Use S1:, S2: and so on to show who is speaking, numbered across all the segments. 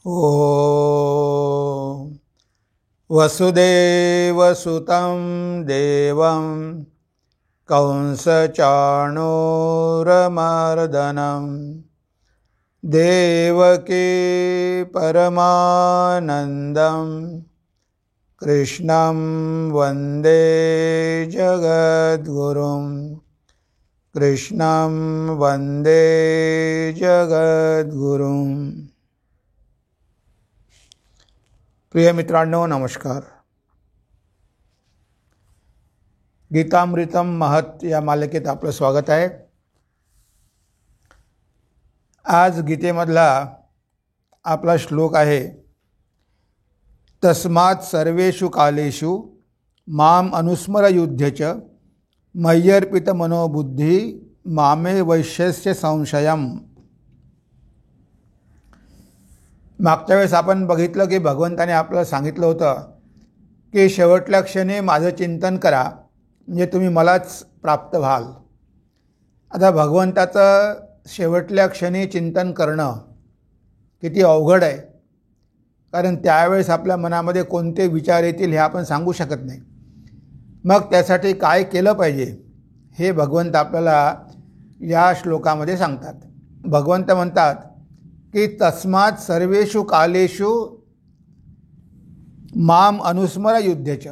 S1: ॐ वसुदेवसुतं देवं कंसचाणूरमर्दनं देवकी परमानन्दं कृष्णं वन्दे जगद्गुरुं कृष्णं वन्दे जगद्गुरुं। प्रिय मित्रांनो, नमस्कार. गीतामृतम महत या मालिकेत आपलं स्वागत आहे. आज गीतेमधला आपला श्लोक आहे, तस्मात् सर्वेषु कालेषु माम अनुस्मर युध्यच मय्यर्पित मनोबुद्धी मामे वैश्यस्य संशयम. मागच्या वेळेस आपण बघितलं की भगवंताने आपल्याला सांगितलं होतं की शेवटल्या क्षणी माझं चिंतन करा, म्हणजे तुम्ही मलाच प्राप्त व्हाल. आता भगवंताचं शेवटल्या क्षणी चिंतन करणं किती अवघड आहे, कारण त्यावेळेस आपल्या मनामध्ये कोणते विचार येतील हे आपण सांगू शकत नाही. मग त्यासाठी काय केलं पाहिजे हे भगवंत आपल्याला या श्लोकामध्ये सांगतात. भगवंत म्हणतात की तस्मात् सर्वेषु कालेषु माम अनुस्मर युद्धच.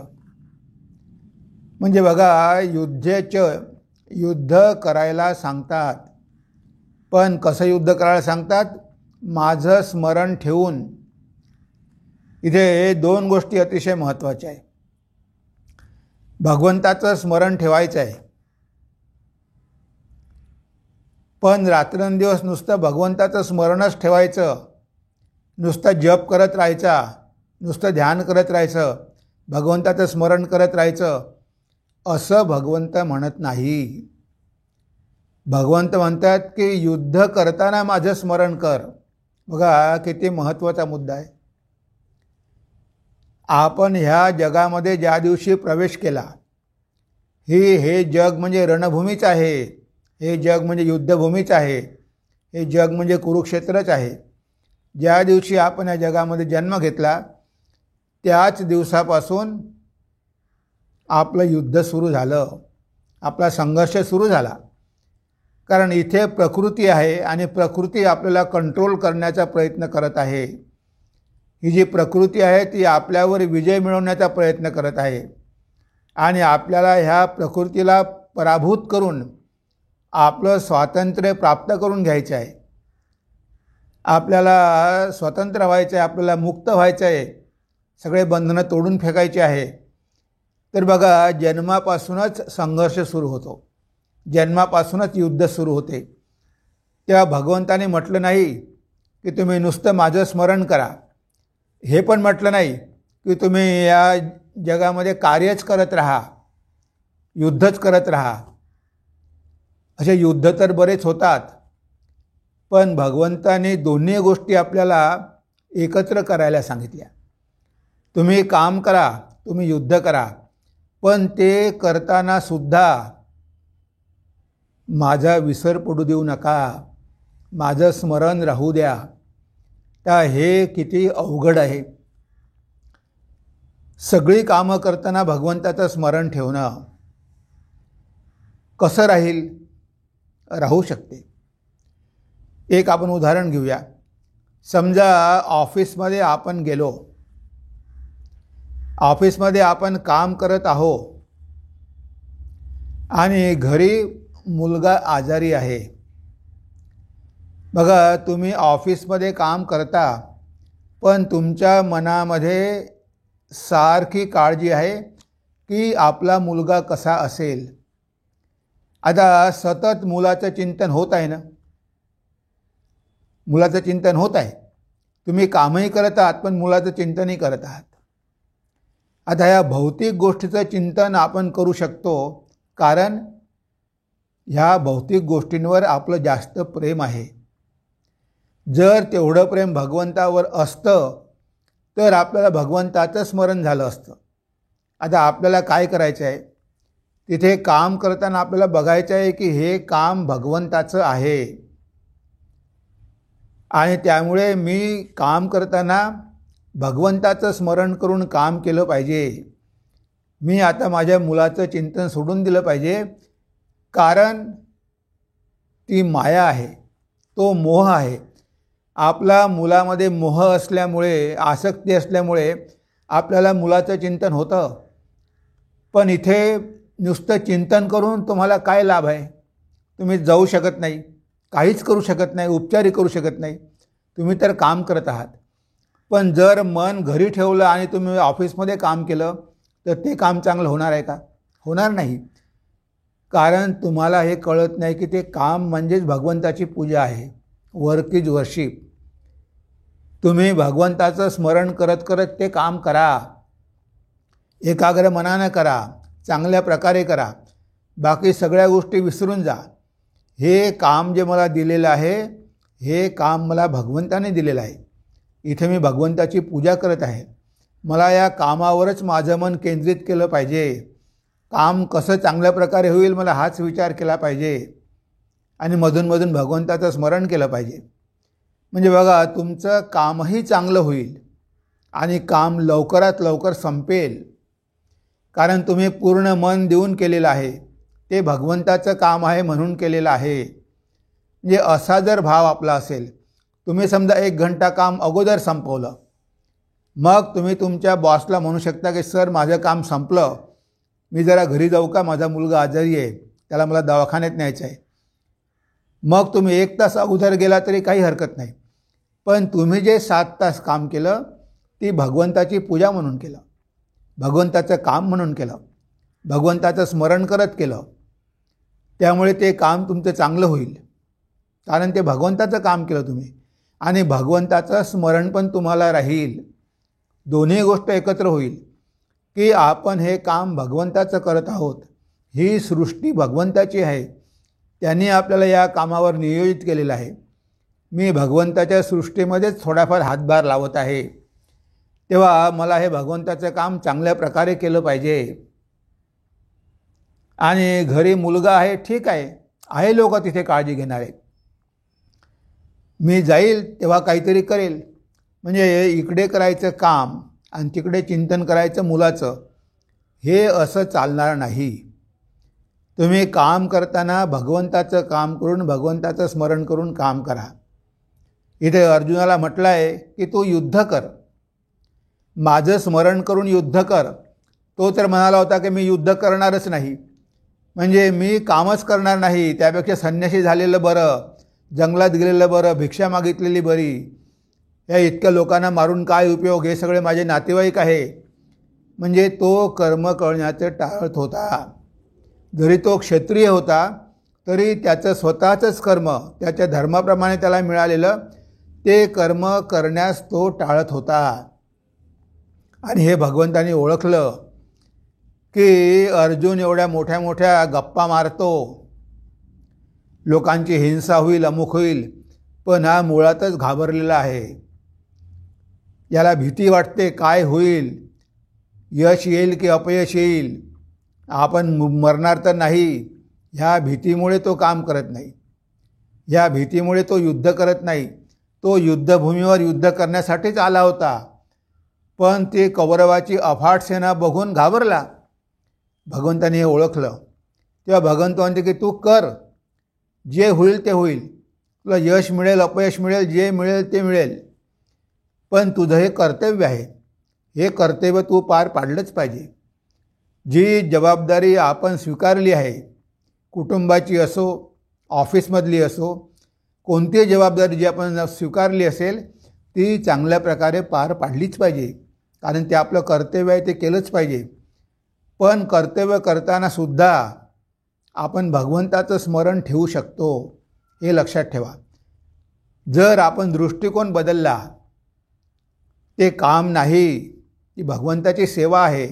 S1: म्हणजे बघा, युद्ध करायला सांगतात, पण कसं युद्ध करायला सांगतात? माझं स्मरण ठेवून. इथे दोन गोष्टी अतिशय महत्त्वाच्या आहे. भगवंताचं स्मरण ठेवायचं आहे, पण रात्रंदिवस नुसतं भगवंताचं स्मरणच ठेवायचं, नुसतं जप करत राहायचा, नुसतं ध्यान करत राहायचं, भगवंताचं स्मरण करत राहायचं, असं भगवंत म्हणत नाही. भगवंत म्हणतात की युद्ध करताना माझं स्मरण कर. बघा किती महत्त्वाचा मुद्दा आहे. आपण ह्या जगामध्ये ज्या दिवशी प्रवेश केला, हे जग म्हणजे रणभूमीच आहे, हे जग म्हणजे युद्धभूमीच आहे, हे जग म्हणजे कुरुक्षेत्रच आहे. ज्या दिवशी आपण या जगामध्ये जन्म घेतला त्याच दिवसापासून आपलं युद्ध सुरू झालं, आपला संघर्ष सुरू झाला. कारण इथे प्रकृती आहे आणि प्रकृती आपल्याला कंट्रोल करण्याचा प्रयत्न करत आहे. ही जी प्रकृती आहे ती आपल्यावर विजय मिळवण्याचा प्रयत्न करत आहे आणि आपल्याला ह्या प्रकृतीला पराभूत करून आपलं स्वातंत्र्य प्राप्त करून घ्यायचं आहे. आपल्याला स्वतंत्र व्हायचं आहे, आपल्याला मुक्त व्हायचं आहे, सगळे बंधनं तोडून फेकायचे आहे. तर बघा, जन्मापासूनच संघर्ष सुरू होतो, जन्मापासूनच युद्ध सुरू होते. तेव्हा भगवंताने म्हटलं नाही की तुम्ही नुसतं माझं स्मरण करा, हे पण म्हटलं नाही की तुम्ही या जगामध्ये कार्यच करत राहा, युद्धच करत राहा. असे युद्ध तर बरेच होतात, पण भगवंताने दोन्ही गोष्टी आपल्याला एकत्र करायला सांगितल्या. तुम्ही काम करा, तुम्ही युद्ध करा, पण ते करताना सुद्धा माझा विसर पडू देऊ नका, माझं स्मरण राहू द्या. त्या हे किती अवघड आहे. सगळी कामं करताना भगवंताचं स्मरण ठेवणं कसं राहू शकते. एक आपण उदाहरण घेऊया. समजा ऑफिसमध्ये आपण गेलो, ऑफिसमध्ये आपण काम करत आहो आणि घरी मुलगा आजारी आहे. बघा, तुम्ही ऑफिसमध्ये काम करता, पण तुमच्या मनामध्ये सारखी काळजी आहे की आपला मुलगा कसा असेल. आता सतत मुलाचं चिंतन होत आहे ना, मुलाचं चिंतन होत आहे. तुम्ही कामही करत आहात, पण मुलाचं चिंतनही करत आहात. आता ह्या भौतिक गोष्टीचं चिंतन आपण करू शकतो, कारण ह्या भौतिक गोष्टींवर आपलं जास्त प्रेम आहे. जर तेवढं प्रेम भगवंतावर असतं तर आपल्याला भगवंताचं स्मरण झालं असतं. आता आपल्याला काय करायचं आहे? तिथे काम करताना आपल्याला बघायचं आहे की हे काम भगवंताचं आहे. आणि त्यामुळे मी काम करताना भगवंताचं स्मरण करून काम केलं पाहिजे. मी आता माझ्या मुलाचं चिंतन सोडून दिलं पाहिजे, कारण ती माया आहे, तो मोह आहे. आपला मुलामध्ये मोह असल्यामुळे, आसक्ती असल्यामुळे आपल्याला मुलाचं चिंतन होतं. पण इथे नुसतं चिंतन करून तुम्हाला काय लाभ आहे? तुम्ही जाऊ शकत नाही, काहीच करू शकत नाही, उपचारही करू शकत नाही. तुम्ही तर काम करत आहात. पण जर मन घरी ठेवलं आणि तुम्ही ऑफिसमध्ये काम केलं तर ते काम चांगलं होणार आहे का? होणार नाही. कारण तुम्हाला हे कळत नाही की ते काम म्हणजेच भगवंताची पूजा आहे. Work is worship. तुम्ही भगवंताचं स्मरण करत करत ते काम करा. एकाग्र मनानं करा, चांगल्या प्रकारे करा. बाकी सगळ्या गोष्टी विसरून जा. हे काम जे मला दिलेलं आहे, हे काम मला भगवंताने दिलेलं आहे. इथे मी भगवंताची पूजा करत आहे. मला या कामावरच माझं मन केंद्रित केलं पाहिजे. काम कसं चांगल्या प्रकारे होईल मला हाच विचार केला पाहिजे. आणि मधून भगवंताचं स्मरण केलं पाहिजे. म्हणजे बघा, तुमचं कामही चांगलं होईल आणि काम लवकरात लवकर संपेल. कारण तुम्ही पूर्ण मन देऊन केलेलं आहे. ते भगवंताचं काम आहे म्हणून केलेलं आहे. म्हणजे असा जर भाव आपला असेल, तुम्ही समजा 1 घंटा काम अगोदर संपवलं, मग तुम्ही तुमच्या बॉसला म्हणू शकता की सर माझं काम संपलं, मी जरा घरी जाऊ का? माझा मुलगा आजारी आहे, त्याला मला दवाखान्यात न्यायचं आहे. मग तुम्ही 1 तास अगोदर गेला तरी काही हरकत नाही. पण तुम्ही जे 7 तास काम केलं ती भगवंताची पूजा म्हणून केलं, भगवंताचं काम म्हणून केलं, भगवंताचं स्मरण करत केलं. त्यामुळे ते काम तुमचं चांगलं होईल. कारण ते भगवंताचं काम केलं तुम्ही आणि भगवंताचं स्मरण पण तुम्हाला राहील. दोन्ही गोष्ट एकत्र होईल की आपण हे काम भगवंताचं करत आहोत. ही सृष्टी भगवंताची आहे. त्यांनी आपल्याला या कामावर नियोजित केलेलं आहे. मी भगवंताच्या सृष्टीमध्येच थोडाफार हातभार लावत आहे. तेव्हा मला हे भगवंताचं काम चांगल्या प्रकारे केलं पाहिजे. आणि घरी मुलगा आहे, ठीक आहे लोक तिथे काळजी घेणारे. मी जाईल तेव्हा काहीतरी करेल. म्हणजे इकडे करायचं काम आणि तिकडे चिंतन करायचं मुलाचं, हे असं चालणार नाही. तुम्ही काम करताना भगवंताचं काम करून, भगवंताचं स्मरण करून काम करा. इथे अर्जुनाला म्हटलं आहे की तू युद्ध कर, माझं स्मरण करून युद्ध कर. तो तर म्हणाला होता की मी युद्ध करणारच नाही, म्हणजे मी कामच करणार नाही, त्यापेक्षा संन्यासी झालेलं बरं, जंगलात गेलेलं बरं, भिक्षा मागितलेली बरी, या इतक्या लोकांना मारून काय उपयोग, हे सगळे माझे नातेवाईक आहे. म्हणजे तो कर्म करण्याचं टाळत होता. जरी तो क्षत्रिय होता तरी त्याचं स्वतःचंच कर्म, त्याच्या धर्माप्रमाणे त्याला मिळालेलं ते कर्म करण्यास तो टाळत होता. आणि हे भगवंतानी ओळखलं की अर्जुन एवढ्या मोठ्या मोठ्या गप्पा मारतो, लोकांची हिंसा होईल, अमुक होईल, पण हा मुळातच घाबरलेला आहे. याला भीती वाटते काय होईल, यश येईल की अपयश येईल, आपण मरणार तर नाही, ह्या भीतीमुळे तो काम करत नाही. ह्या भीतीमुळे तो युद्ध करत नाही. तो युद्धभूमीवर युद्ध करण्यासाठीच आला होता, पण ते कौरवाची अफाट सेना बघून घाबरला. भगवंताने हे ओळखलं. तेव्हा भगवंत म्हणते की तू कर, जे होईल ते होईल, तुला यश मिळेल, अपयश मिळेल, जे मिळेल ते मिळेल, पण तुझं हे कर्तव्य आहे, हे कर्तव्य तू पार पाडलंच पाहिजे. जी जबाबदारी आपण स्वीकारली आहे, कुटुंबाची असो, ऑफिसमधली असो, कोणतीही जबाबदारी जी आपण स्वीकारली असेल ती चांगल्या प्रकारे पार पाडलीच पाहिजे. कारण ते आपलं कर्तव्य आहे, ते केलंच पाहिजे. पण कर्तव्य करताना सुद्धा आपण भगवंताचं स्मरण ठेवू शकतो, हे लक्षात ठेवा. जर आपण दृष्टिकोन बदलला, ते काम नाही, ती भगवंताची सेवा आहे,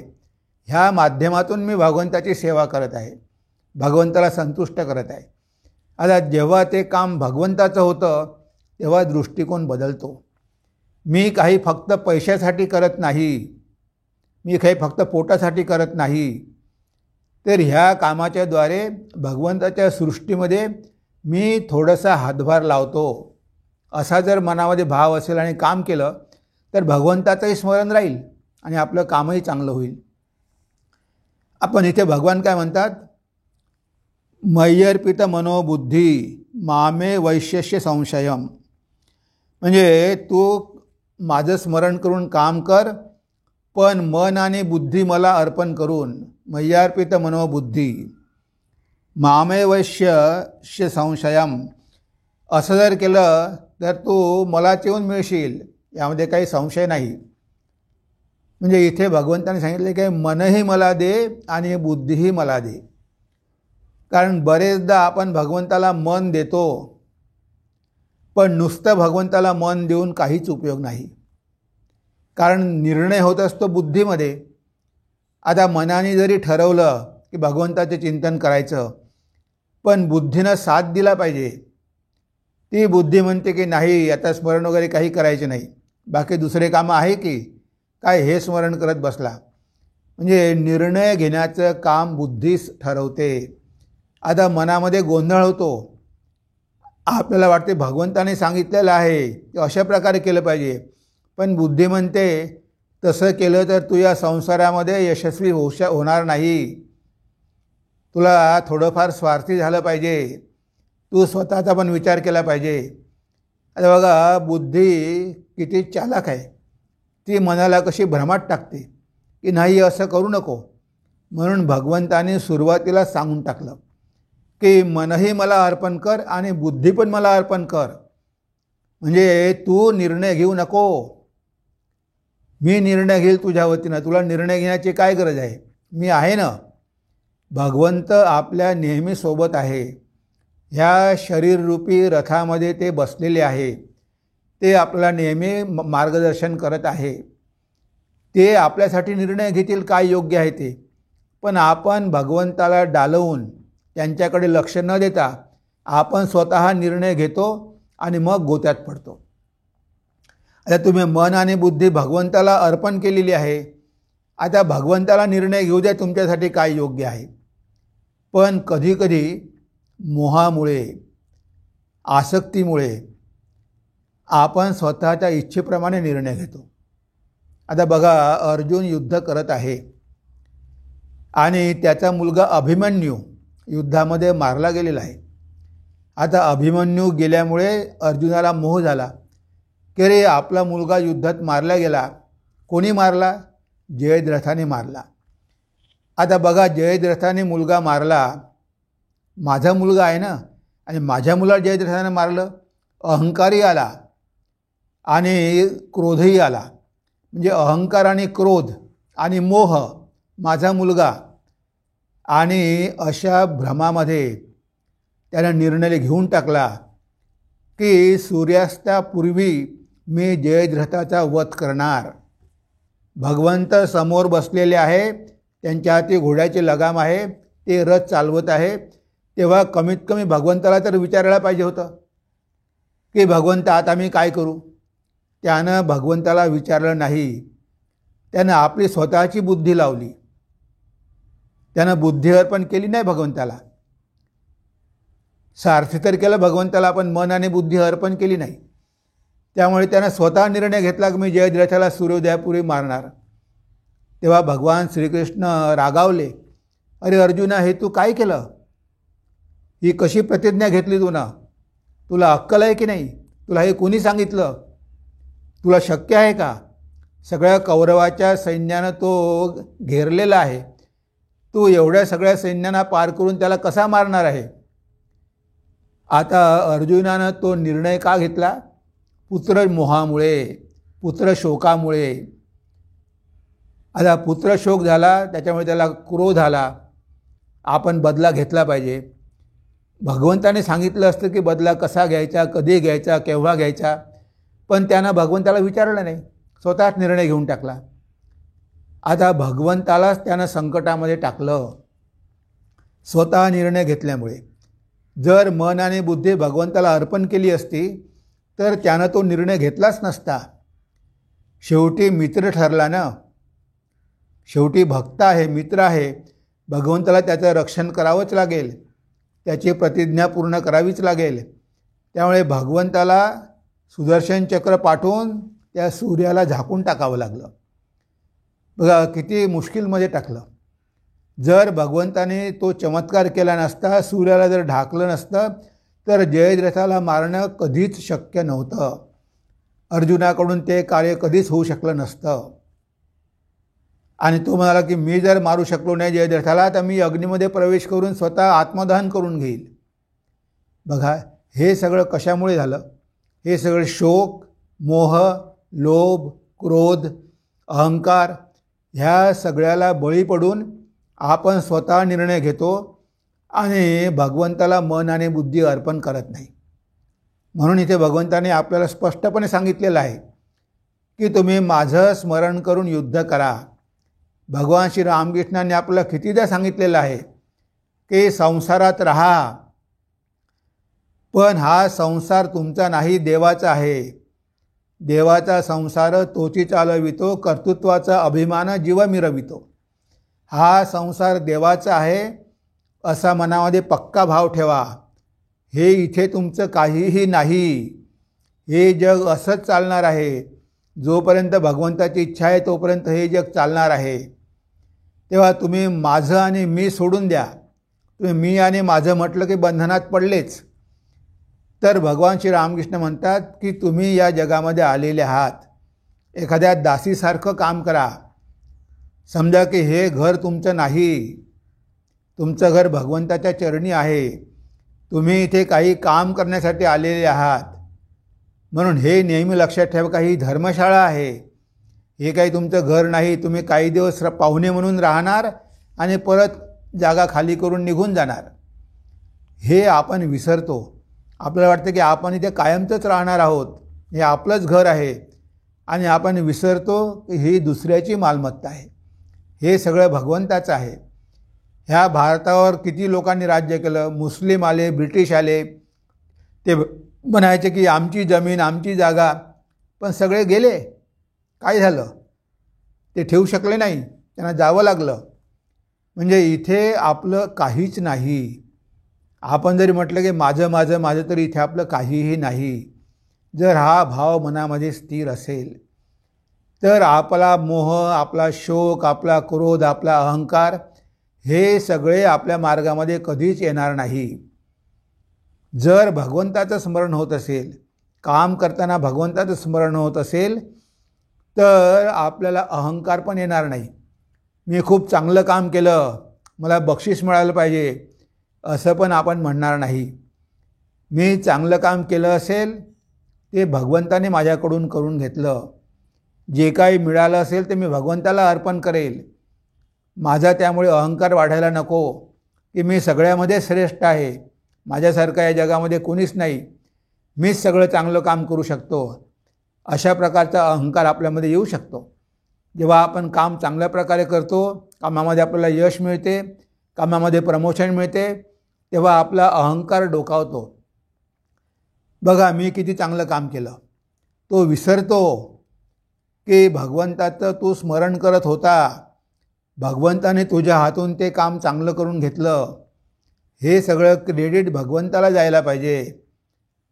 S1: ह्या माध्यमातून मी भगवंताची सेवा करत आहे, भगवंताला संतुष्ट करत आहे. आता जेव्हा ते काम भगवंताचं होतं तेव्हा दृष्टिकोन बदलतो. मी काही फक्त पैशासाठी करत नाही, मी काही फक्त पोटासाठी करत नाही, तर ह्या कामाच्याद्वारे भगवंताच्या सृष्टीमध्ये मी थोडासा हातभार लावतो. असा जर मनामध्ये भाव असेल आणि काम केलं तर भगवंताचंही स्मरण राहील आणि आपलं कामही चांगलं होईल. आपण इथे भगवान काय म्हणतात, मय्यर्पित मनोबुद्धी मामे वैश्यस्य संशयम, म्हणजे तू माझं स्मरण करून काम कर, पण मन आणि बुद्धी मला अर्पण करून. मय्यार्पित मनोबुद्धी मामे वैश्यस्य संशयम, असं जर केलं तर तू मलाच येऊन मिळशील, यामध्ये काही संशय नाही. म्हणजे इथे भगवंताने सांगितले की मनही मला दे आणि बुद्धीही मला दे. कारण बरेचदा आपण भगवंताला मन देतो, पण नुसतं भगवंताला मन देऊन काहीच उपयोग नाही. कारण निर्णय होत असतो बुद्धीमध्ये. आता मनाने जरी ठरवलं की भगवंताचे चिंतन करायचं, पण बुद्धीनं साथ दिला पाहिजे. ती बुद्धी म्हणते की नाही, आता स्मरण वगैरे काही करायचे नाही, बाकी दुसरे कामं आहे की काय हे स्मरण करत बसला. म्हणजे निर्णय घेण्याचं काम बुद्धीच ठरवते. आता मनामध्ये गोंधळ होतो. आपल्याला वाटते भगवंताने सांगितलेलं आहे की अशा प्रकारे केलं पाहिजे, पण बुद्धी म्हणते तसं केलं तर तू या संसारामध्ये यशस्वी होणार नाही. तुला थोडंफार स्वार्थी झालं पाहिजे, तू स्वतःचा पण विचार केला पाहिजे. आता बघा बुद्धी किती चालाक आहे. ती मनाला कशी भ्रमात टाकते की नाही असं करू नको. म्हणून भगवंताने सुरुवातीला सांगून टाकलं की मनही मला अर्पण कर आणि बुद्धी पण मला अर्पण कर. म्हणजे तू निर्णय घेऊ नको, मी निर्णय घेईल तुझ्या वतीनं. तुला निर्णय घेण्याची काय गरज आहे, मी आहे ना. भगवंत आपल्या नेहमी सोबत आहे. ह्या शरीररूपी रथामध्ये ते बसलेले आहे. ते आपल्याला नेहमी मार्गदर्शन करत आहे. ते आपल्यासाठी निर्णय घेतील काय योग्य आहे ते. पण आपण भगवंताला डालवून त्यांच्याकडे लक्ष न देता आपण स्वतः निर्णय घेतो आणि मग गोत्यात पडतो. आता तुम्ही मन आणि बुद्धी भगवंताला अर्पण केलेली आहे. आता भगवंताला निर्णय घेऊ द्या तुमच्यासाठी काय योग्य आहे. पण कधीकधी मोहामुळे, आसक्तीमुळे आपण स्वतःच्या इच्छेप्रमाणे निर्णय घेतो. आता बघा, अर्जुन युद्ध करत आहे आणि त्याचा मुलगा अभिमन्यू युद्धामध्ये मारला गेलेला आहे. आता अभिमन्यू गेल्यामुळे अर्जुनाला मोह झाला की रे आपला मुलगा युद्धात मारला गेला. कोणी मारला? जयद्रथाने मारला. आता बघा, जयद्रथाने मुलगा मारला, माझा मुलगा आहे ना, आणि माझ्या मुलाला जयद्रथाने मारलं. अहंकारही आला आणि क्रोधही आला. म्हणजे अहंकार आणि क्रोध आणि मोह, माझा मुलगा, आणि अशा भ्रमामध्ये त्यानं निर्णय घेऊन टाकला की सूर्यास्तापूर्वी मी जयद्रथाचा वध करणार. भगवंत समोर बसलेले आहे, त्यांच्या हाती घोड्याची लगाम आहे, ते रथ चालवत आहे. तेव्हा कमीत कमी भगवंताला तर विचारायला पाहिजे होतं की भगवंत आता मी काय करू. त्यानं भगवंताला विचारलं नाही. त्यानं आपली स्वतःची बुद्धी लावली. त्यानं बुद्धी अर्पण केली नाही भगवंताला. सारथी तर केलं भगवंताला, पण मन आणि बुद्धी अर्पण केली नाही. त्यामुळे त्यानं स्वतः निर्णय घेतला की मी जयद्रथाला सूर्योदयापूर्वी मारणार. तेव्हा भगवान श्रीकृष्ण रागावले, अरे अर्जुना, हे तू काय केलं? ही कशी प्रतिज्ञा घेतली तू ना? तुला अक्कल आहे की नाही? तुला हे कोणी सांगितलं? तुला शक्य आहे का? सगळ्या कौरवाच्या सैन्यानं तो घेरलेला आहे. तू एवढ्या सगळ्या सैन्यांना पार करून त्याला कसा मारणार आहे? आता अर्जुनानं तो निर्णय का घेतला? पुत्र मोहामुळे, पुत्र शोकामुळे. आता पुत्र शोक झाला, त्याच्यामुळे त्याला क्रोध आला. आपण बदला घेतला पाहिजे. भगवंताने सांगितलं असतं की बदला कसा घ्यायचा, कधी घ्यायचा, केव्हा घ्यायचा, पण त्यानं भगवंताला विचारलं नाही, स्वतःच निर्णय घेऊन टाकला. आता भगवंतालाच त्यानं संकटामध्ये टाकलं स्वतः निर्णय घेतल्यामुळे. जर मन आणि बुद्धी भगवंताला अर्पण केली असती तर त्यानं तो निर्णय घेतलाच नसता. शेवटी मित्र ठरला ना, शेवटी भक्त आहे, मित्र आहे. भगवंताला त्याचं रक्षण करावंच लागेल, त्याची प्रतिज्ञा पूर्ण करावीच लागेल. त्यामुळे भगवंताला सुदर्शन चक्र पाठवून त्या सूर्याला झाकून टाकावं लागलं. बघा किती मुश्किलमध्ये टाकलं. जर भगवंताने तो चमत्कार केला नसता, सूर्याला जर ढाकलं नसतं, तर जयद्रथाला मारणं कधीच शक्य नव्हतं. अर्जुनाकडून ते कार्य कधीच होऊ शकलं नसतं. आणि तो म्हणाला की मी जर मारू शकलो नाही जयद्रथाला, तर मी अग्नीमध्ये प्रवेश करून स्वतः आत्मदहन करून घेईल. बघा हे सगळं कशामुळे झालं? हे सगळं शोक, मोह, लोभ, क्रोध, अहंकार ह्या सगळ्याला बळी पडून आपण स्वतः निर्णय घेतो आणि भगवंताला मन आणि बुद्धी अर्पण करत नाही. म्हणून इथे भगवंताने आपल्याला स्पष्टपणे सांगितलेलं आहे की तुम्ही माझं स्मरण करून युद्ध करा. भगवान श्री रामकृष्णांनी आपल्याला कितीदा सांगितलेलं आहे की संसारात राहा, पण हा संसार तुमचा नाही, देवाचा आहे. देवाचा संसार तोची चालवितो, कर्तृत्वाचा अभिमान जीव मिरवितो. हा संसार देवाचा आहे असा मनामध्ये पक्का भाव ठेवा. हे इथे तुमचं काहीही नाही. हे जग असंच चालणार आहे. जोपर्यंत भगवंताची इच्छा आहे तोपर्यंत हे जग चालणार आहे. तेव्हा तुम्ही माझं आणि मी सोडून द्या. तुम्ही मी आणि माझं म्हटलं की बंधनात पडलेच. तर भगवान श्री रामकृष्ण म्हणतात की तुम्ही या जगामध्ये आलेले आहात. एखाद्या दासीसारखं काम करा. समजा की हे घर तुमचं नाही, तुमचं घर भगवंताच्या चरणी आहे. तुम्ही इथे काही काम करण्यासाठी आलेले आहात. म्हणून हे नेहमी लक्षात ठेवा का ही धर्मशाळा आहे. हे काही तुमचं घर नाही. तुम्ही काही दिवस पाहुणे म्हणून राहणार आणि परत जागा खाली करून निघून जाणार. हे आपण विसरतो. आपल्याला वाटतं की आपण इथे कायमचंच राहणार आहोत, हे आपलंच घर आहे, आणि आपण विसरतो की ही दुसऱ्याची मालमत्ता आहे. हे सगळं भगवंताचं आहे. ह्या भारतावर किती लोकांनी राज्य केलं. मुस्लिम आले, ब्रिटिश आले, ते म्हणायचे की आमची जमीन, आमची जागा, पण सगळे गेले. काय झालं? ते ठेवू शकले नाही, त्यांना जावं लागलं. म्हणजे इथे आपलं काहीच नाही. आपण जरी म्हटलं की माझं माझं माझं, तरी इथे आपलं काहीही नाही. जर हा भाव मनामध्ये स्थिर असेल तर आपला मोह, आपला शोक, आपला क्रोध, आपला अहंकार हे सगळे आपल्या मार्गामध्ये कधीच येणार नाही. जर भगवंताचं स्मरण होत असेल, काम करताना भगवंताचं स्मरण होत असेल, तर आपल्याला अहंकार पण येणार नाही. मी खूप चांगलं काम केलं, मला बक्षीस मिळालं पाहिजे, असं पण आपण म्हणणार नाही. मी चांगलं काम केलं असेल ते भगवंताने माझ्याकडून करून घेतलं. जे काही मिळालं असेल ते मी भगवंताला अर्पण करेल. माझा त्यामुळे अहंकार वाढायला नको की मी सगळ्यामध्ये श्रेष्ठ आहे, माझ्यासारखं या जगामध्ये कोणीच नाही, मीच सगळं चांगलं काम करू शकतो. अशा प्रकारचा अहंकार आपल्यामध्ये येऊ शकतो. जेव्हा आपण काम चांगल्या प्रकारे करतो, कामामध्ये आपल्याला यश मिळते, कामामध्ये प्रमोशन मिळते, तेव्हा आपला अहंकार डोकावतो. बघा मी किती चांगलं काम केलं. तो विसरतो की भगवंताचं तू स्मरण करत होता, भगवंताने तुझ्या हातून ते काम चांगलं करून घेतलं. हे सगळं क्रेडिट भगवंताला जायला पाहिजे,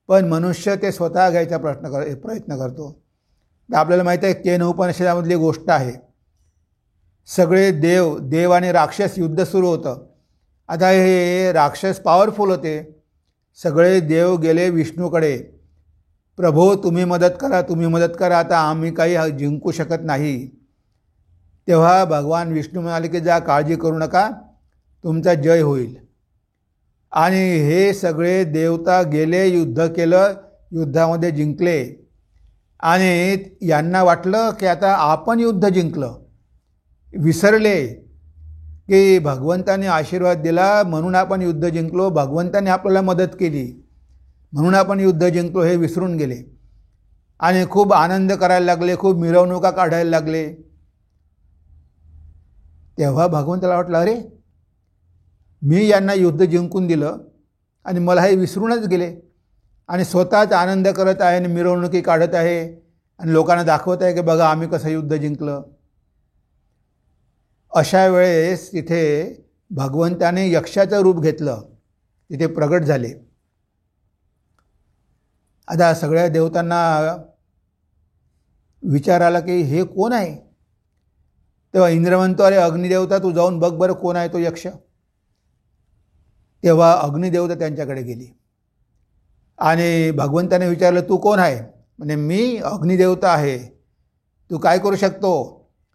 S1: पण मनुष्य ते स्वतः घ्यायचा प्रयत्न करतो. आपल्याला माहीत आहे केन उपनिषदामधली गोष्ट आहे. सगळे देव आणि राक्षस युद्ध सुरू होतं. आता हे राक्षस पॉवरफुल होते. सगळे देव गेले विष्णूकडे, प्रभो तुम्ही मदत करा, तुम्ही मदत करा, आता आम्ही काही जिंकू शकत नाही. तेव्हा भगवान विष्णू म्हणाले की जा, काळजी करू नका, तुमचा जय होईल. आणि हे सगळे देवता गेले, युद्ध केलं, युद्धामध्ये जिंकले. आणि यांना वाटलं की आता आपण युद्ध जिंकलं. विसरले की भगवंताने आशीर्वाद दिला म्हणून आपण युद्ध जिंकलो, भगवंताने आपल्याला मदत केली म्हणून आपण युद्ध जिंकलो, हे विसरून गेले. आणि खूप आनंद करायला लागले, खूप मिरवणुका काढायला लागले. तेव्हा भगवंताला वाटलं अरे मी यांना युद्ध जिंकून दिलं आणि मला हे विसरूनच गेले, आणि स्वतःच आनंद करत आहे आणि मिरवणुकी काढत आहे आणि लोकांना दाखवत आहे की बघा आम्ही कसं युद्ध जिंकलं. अशा वेळेस तिथे भगवंताने यक्षाचं रूप घेतलं, तिथे प्रगट झाले. आता सगळ्या देवतांना विचार आला की हे कोण आहे. तेव्हा इंद्र म्हणतो, अरे अग्निदेवता तू जाऊन बघ बरं कोण आहे तो यक्ष. तेव्हा अग्निदेवता त्यांच्याकडे गेली आणि भगवंताने विचारलं, तू कोण आहे. म्हणजे मी अग्निदेवता आहे. तू काय करू शकतो.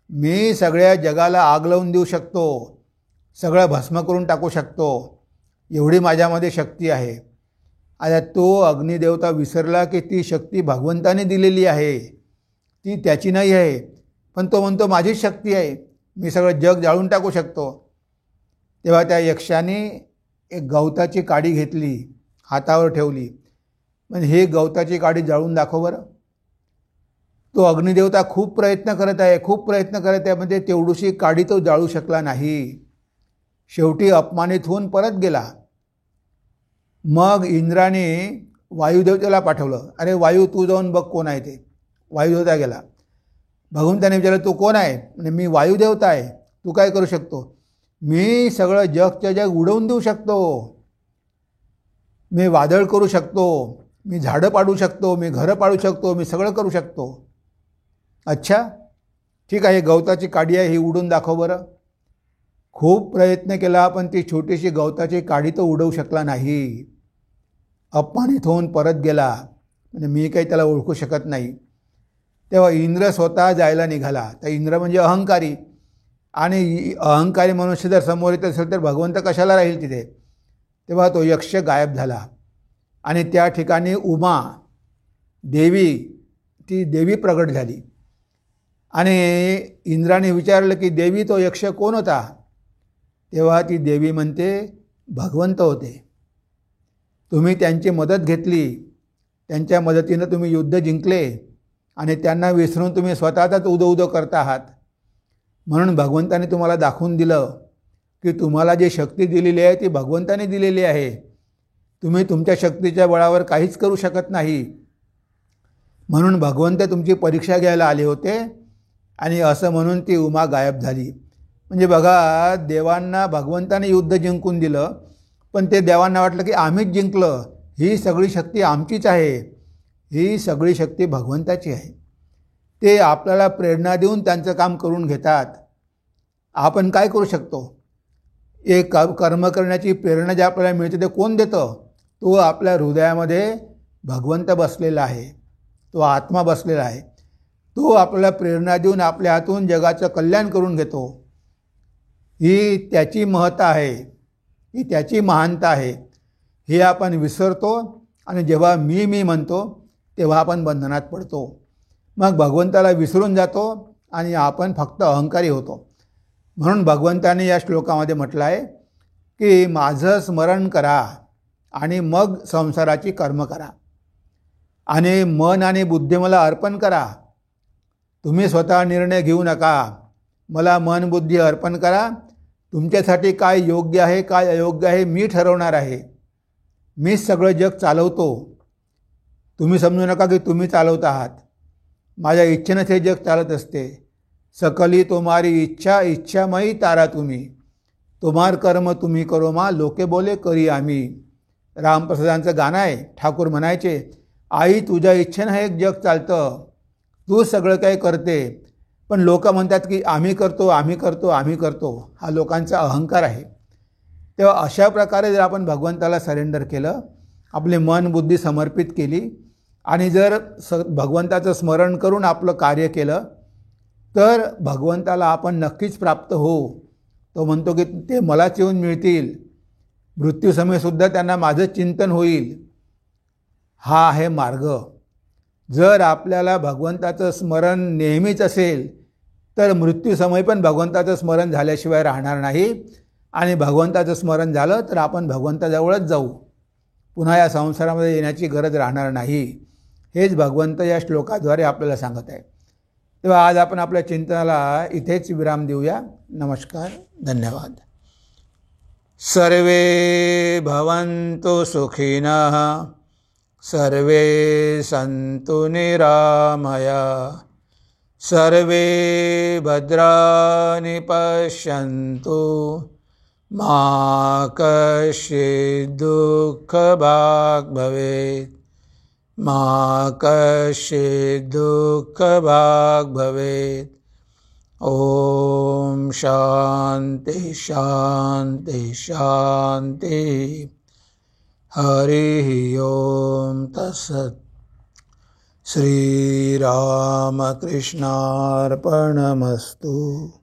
S1: मी सगळ्या जगाला आग लावून देऊ शकतो, सगळं भस्म करून टाकू शकतो, एवढी माझ्यामध्ये शक्ती आहे. आता तो अग्निदेवता विसरला की ती शक्ती भगवंताने दिलेली आहे, ती त्याची नाही आहे. पण तो म्हणतो माझीच शक्ती आहे, मी सगळं जग जाळून टाकू शकतो. तेव्हा त्या यक्षाने एक गवताची काडी घेतली, हातावर ठेवली. म्हणजे हे गवताची काडी जाळून दाखव बरं. तो अग्निदेवता खूप प्रयत्न करत आहे, खूप प्रयत्न करत आहे, म्हणजे तेवढीशी काडी तो जाळू शकला नाही. शेवटी अपमानित होऊन परत गेला. मग इंद्राने वायुदेवतेला पाठवलं, अरे वायू तू जाऊन बघ कोण आहे ते. वायुदेवता गेला. भगवंताने विचारलं, तू कोण आहे. म्हणजे मी वायुदेवता आहे. तू काय करू शकतो. मी सगळं जगच्या जग उडवून देऊ शकतो, मी वादळ करू शकतो, मी झाडं पाडू शकतो, मी घरं पाडू शकतो, मी सगळं करू शकतो. अच्छा ठीक आहे, गवताची काडी आहे ही उडून दाखव बरं. खूप प्रयत्न केला पण ती छोटीशी गवताची काडी तो उडवू शकला नाही. अपमानित होऊन परत गेला. म्हणजे मी काही त्याला ओळखू शकत नाही. तेव्हा इंद्र स्वतः जायला निघाला. तर इंद्र म्हणजे अहंकारी, आणि अहंकारी मनुष्य जर समोर येत असेल तर भगवंत कशाला राहील तिथे. तेव्हा तो यक्ष गायब झाला आणि त्या ठिकाणी उमा देवी, ती देवी प्रगट झाली. आणि इंद्राने विचारलं की देवी तो यक्ष कोण होता. तेव्हा ती देवी म्हणते भगवंत होते. तुम्ही त्यांची मदत घेतली, त्यांच्या मदतीनं तुम्ही युद्ध जिंकले आणि त्यांना विसरून तुम्ही स्वतःचाच उदो करता आहात. म्हणून भगवंताने तुम्हाला दाखवून दिलं की तुम्हाला जी शक्ती दिलेली आहे ती भगवंताने दिलेली आहे. तुम्ही तुमच्या शक्तीच्या बळावर काहीच करू शकत नाही. म्हणून भगवंत तुमची परीक्षा घ्यायला आले होते. आणि असं म्हणून ती उमा गायब झाली. म्हणजे बघा, देवांना भगवंताने युद्ध जिंकून दिलं, पण ते देवांना वाटलं की आम्हीच जिंकलं, ही सगळी शक्ती आमचीच आहे. ही सगळी शक्ती भगवंताची आहे. ते आपल्याला प्रेरणा देऊन त्यांचं काम करून घेतात. आपण काय करू शकतो. एक कर्म करण्याची प्रेरणा जे आपल्याला मिळते ते कोण देतं. तो आपल्या हृदयामध्ये भगवंत बसलेला आहे, तो आत्मा बसलेला आहे. तो आपल्याला प्रेरणा देऊन आपल्या हातून जगाचं कल्याण करून घेतो. ही त्याची महत्ता आहे, ही त्याची महानता आहे. हे आपण विसरतो आणि जेव्हा मी म्हणतो तेव्हा आपण बंधनात पडतो. मग भगवंताला विसरून जातो आणि आपण फक्त अहंकारी होतो. म्हणून भगवंताने या श्लोकामध्ये म्हटलं आहे की माझं स्मरण करा आणि मग संसाराची कर्म करा, आणि मन आणि बुद्धी मला अर्पण करा. तुम्ही स्वतः निर्णय घेऊ नका. मला मन बुद्धी अर्पण करा. तुमच्यासाठी काय योग्य आहे काय अयोग्य आहे मी ठरवणार आहे. मीच सगळं जग चालवतो. तुम्ही समजू नका की तुम्ही चालवत आहात. माझ्या इच्छेनंच हे जग चालत असते. सकली तुम्हारी इच्छा इच्छामयी तारा तुम्ही, तुम्हार कर्म तुम्ही करो मा लोके बोले करी आम्ही. रामप्रसादांचं गाणं आहे. ठाकूर म्हणायचे, आई तुझ्या इच्छेनं हे जग चालतं, तू सगळं काही करते, पण लोक म्हणतात की आम्ही करतो आम्ही करतो आम्ही करतो. हा लोकांचा अहंकार आहे. तेव्हा अशा प्रकारे जर आपण भगवंताला सरेंडर केलं, आपले मन बुद्धी समर्पित केली आणि जर भगवंताचं स्मरण करून आपलं कार्य केलं तर भगवंताला आपण नक्कीच प्राप्त होऊ. तो म्हणतो की ते मलाच येऊन मिळतील, मृत्यूसमयीसुद्धा त्यांना माझं चिंतन होईल. हा आहे मार्ग. जर आपल्याला भगवंताचं स्मरण नेहमीच असेल तर मृत्यूसमयी पण भगवंताचं स्मरण झाल्याशिवाय राहणार नाही. आणि भगवंताचं स्मरण झालं तर आपण भगवंताजवळच जाऊ, पुन्हा या संसारामध्ये येण्याची गरज राहणार नाही. हेच भगवंत या श्लोकाद्वारे आपल्याला सांगत आहे. तेव्हा आज आपण आपल्या चिंतनाला इथेच विराम देऊया. नमस्कार, धन्यवाद. सर्वे भवन्तु सुखिनः, सर्वे सन्तु निरामया, सर्वे भद्राणि पश्यन्तु, मा कश्चित् दुःखभाग् भवेत्. मा कश्चित् दुःखभाग् भवेत्। ओम शांति शांति शांति। हरि ओम तत्सत्। श्री रामकृष्णार्पणमस्तु।